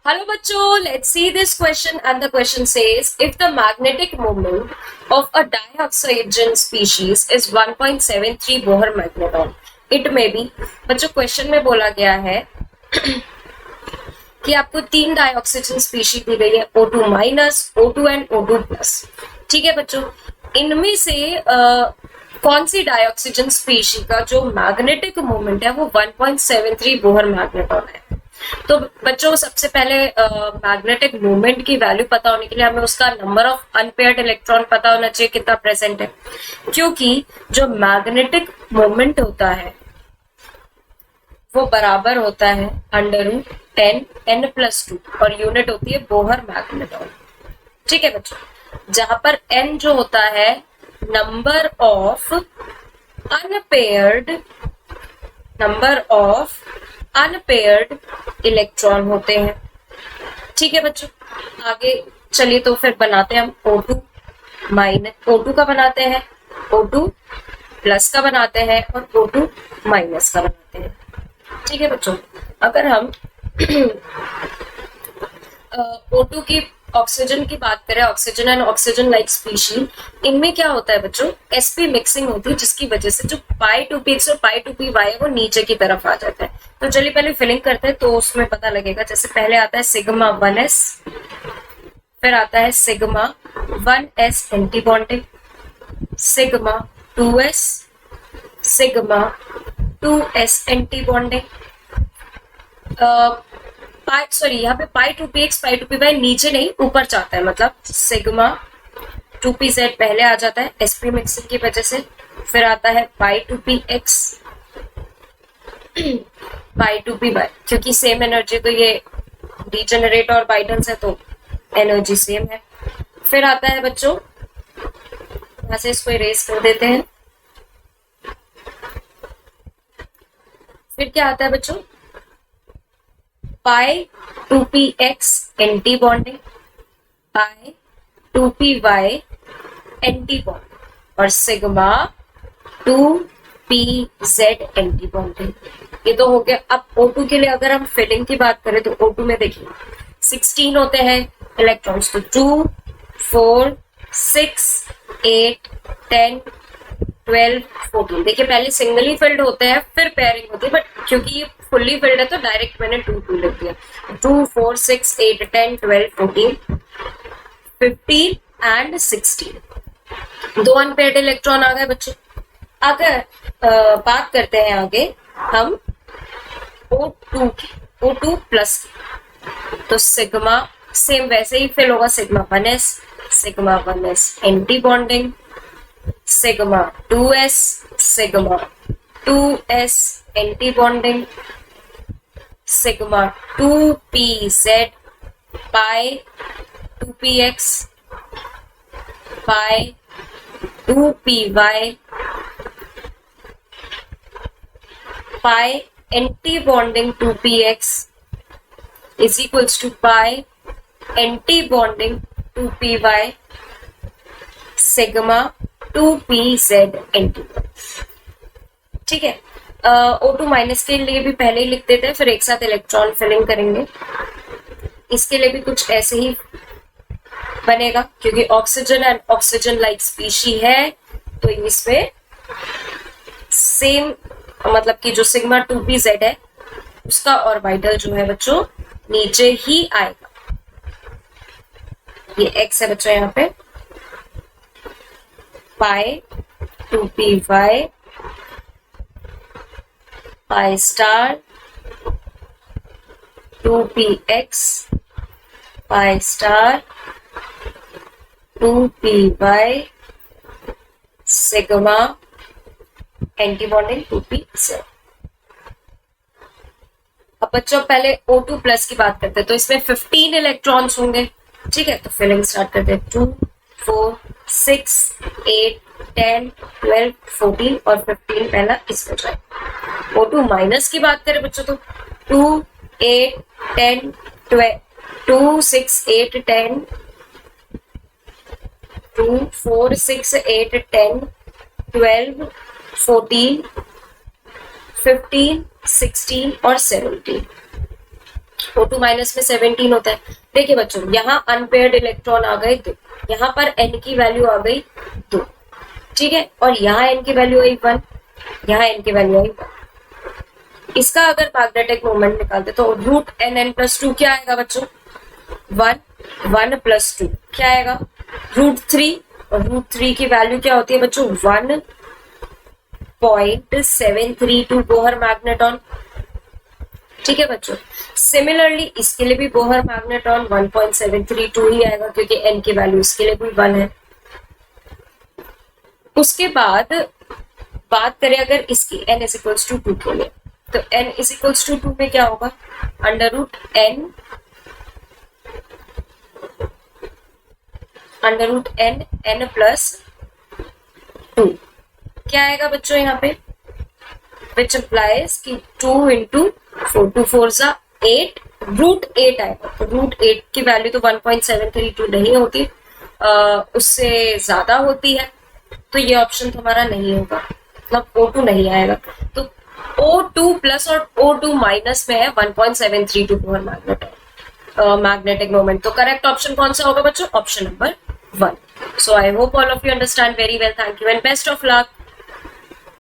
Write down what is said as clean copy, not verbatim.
Hello bachcho, let's see this question and the question says if the magnetic moment of a dioxygen species is 1.73 Bohr magneton, it may be। बच्चों question में बोला गया है कि आपको तीन dioxygen species दी गई है O2 minus, O2 and O2 plus. ठीक है बच्चों, इनमें से कौन सी डाइऑक्सीजन स्पीशी का जो मैग्नेटिक मोमेंट है वो 1.73 बोहर मैग्नेटॉन है। तो बच्चों सबसे पहले मैग्नेटिक मोमेंट की वैल्यू पता होने के लिए हमें उसका नंबर ऑफ अनपेयर्ड इलेक्ट्रॉन पता होना चाहिए कितना प्रेजेंट है, क्योंकि जो मैग्नेटिक मोमेंट होता है वो बराबर होता है √10n+2 और यूनिट होती है बोहर मैग्नेटॉन। ठीक है बच्चों, जहां पर n जो होता है नंबर ऑफ अनपेयर्ड इलेक्ट्रॉन होते हैं। ठीक है बच्चों, आगे चलिए तो फिर बनाते हैं हम O2 माइनस, O2 का बनाते हैं, O2 प्लस का बनाते हैं और O2 माइनस का बनाते हैं। ठीक है बच्चों, अगर हम O2 की ऑक्सीजन की बात करें, oxygen and oxygen like species, इनमें क्या होता है बच्चों, sp मिक्सिंग होती है जिसकी वजह से जो π2px और π2py है वो नीचे की तरफ आ जाता है। तो चलिए पहले फिलिंग करते हैं तो उसमें पता लगेगा। जैसे पहले आता है सिग्मा 1s, फिर आता है sigma 1s anti bonding, sigma 2s, sigma 2s anti bonding. Sorry, यहाँ पे π2px π2py नीचे नहीं ऊपर जाता है, मतलब सिग्मा 2pz पहले आ जाता है sp मिक्सिंग की वजह से, फिर आता है π2px π2py, क्योंकि सेम एनर्जी तो ये डीजेनरेट और बाइडेंस है तो एनर्जी सेम है। फिर आता है बच्चों, यहां से इसको इरेज कर देते हैं। फिर क्या आता है बच्चों, π2px anti bonding, π2py anti bonding और सिग्मा 2pz एंटी बॉन्डिंग। ये तो हो गया। अब O2 के लिए अगर हम फिलिंग की बात करें तो O2 में देखिए 16 होते हैं इलेक्ट्रॉन्स, तो 2 4 6 8 10 12 14। देखिए पहले सिंगली फिल्ड होते हैं फिर पेयरिंग होती है, बट क्योंकि ये फुल्ली फिल्ड है तो डायरेक्ट मैंने 2 2 लिख दिया। 2 4 6 8 10 12 14 15 एंड 16। दो अनपेयर्ड इलेक्ट्रॉन आ गए बच्चों। अगर बात करते हैं आगे हम O2 की, O2 प्लस, तो सिग्मा सेम वैसे ही फिल होगा, sigma 1s anti bonding, sigma 2s sigma 2s anti bonding, sigma 2pz π2px π2py pi anti bonding 2px is equals to pi anti bonding 2py sigma 2pz anti. ठीक है, O2 minus के लिए भी पहले ही लिख देते हैं, फिर एक साथ इलेक्ट्रॉन फिलिंग करेंगे। इसके लिए भी कुछ ऐसे ही बनेगा, क्योंकि oxygen and oxygen like species है तो इसमें सेम, मतलब कि जो सिग्मा 2pz है उसका ऑर्बिटल जो है बच्चों नीचे ही आएगा। ये x है बच्चों, यहाँ पे π2py pi star 2px pi star 2py sigma anti bonding 2pz। अब बच्चों पहले O2 प्लस की बात करते हैं, तो इसमें 15 इलेक्ट्रॉन्स होंगे। ठीक है, तो फिलिंग स्टार्ट करते हैं। 2 4 6 8 10 12 14 और 15 पहला इसमें जाए। O2 माइनस की बात करें बच्चों तो 2 8 10 12 2 6 8 10 2 4 6 8 10 12 14 15 16 और 17। O2 माइनस में 17 होता है। देखिए बच्चों, यहाँ अनपेयर्ड इलेक्ट्रॉन आ गए 2, यहाँ पर n की वैल्यू आ गई 2, ठीक है, और यहाँ n की वैल्यू आई 1, यहाँ n की वैल्यू आई 1। इसका अगर मैग्नेटिक मोमेंट निकालते तो रूट एन एन प्लस 2 क्या आएगा बच्चों? 1, 1 प्लस 2 क्या आएगा? रूट 3, और रूट 3 की वैल्यू क्या होती है बच्चों? 1.732 बोहर मैग्नेटॉन, ठीक है बच्चों। सिमिलरली इसके लिए भी बोहर मैग्नेटॉन 1.732 ही आएगा, क्योंकि n की वैल्यू इसके लिए भी 1 है। उसके बाद बात करें अगर इसकी n इज इक्वल्स टू 2 के लिए, तो n इज इक्वल्स टू 2 में क्या होगा? Under root n n plus 2 क्या आएगा बच्चों यहाँ पे? विच इम्प्लाइज कि 2 इंटू 4, 2 4 सा 8, रूट 8 आएगा। तो रूट 8 की वैल्यू तो 1.732 नहीं होती, उससे ज्यादा होती है, तो ये ऑप्शन तुम्हारा नहीं होगा, मतलब O2 नहीं आएगा। तो O2 प्लस और O2 माइनस में है 1.732 बोहर मैग्नेटिक मोमेंट। तो करेक्ट ऑप्शन कौन सा होगा बच्चों? Option number 1। So I hope all of you understand very well. Thank you and best of luck.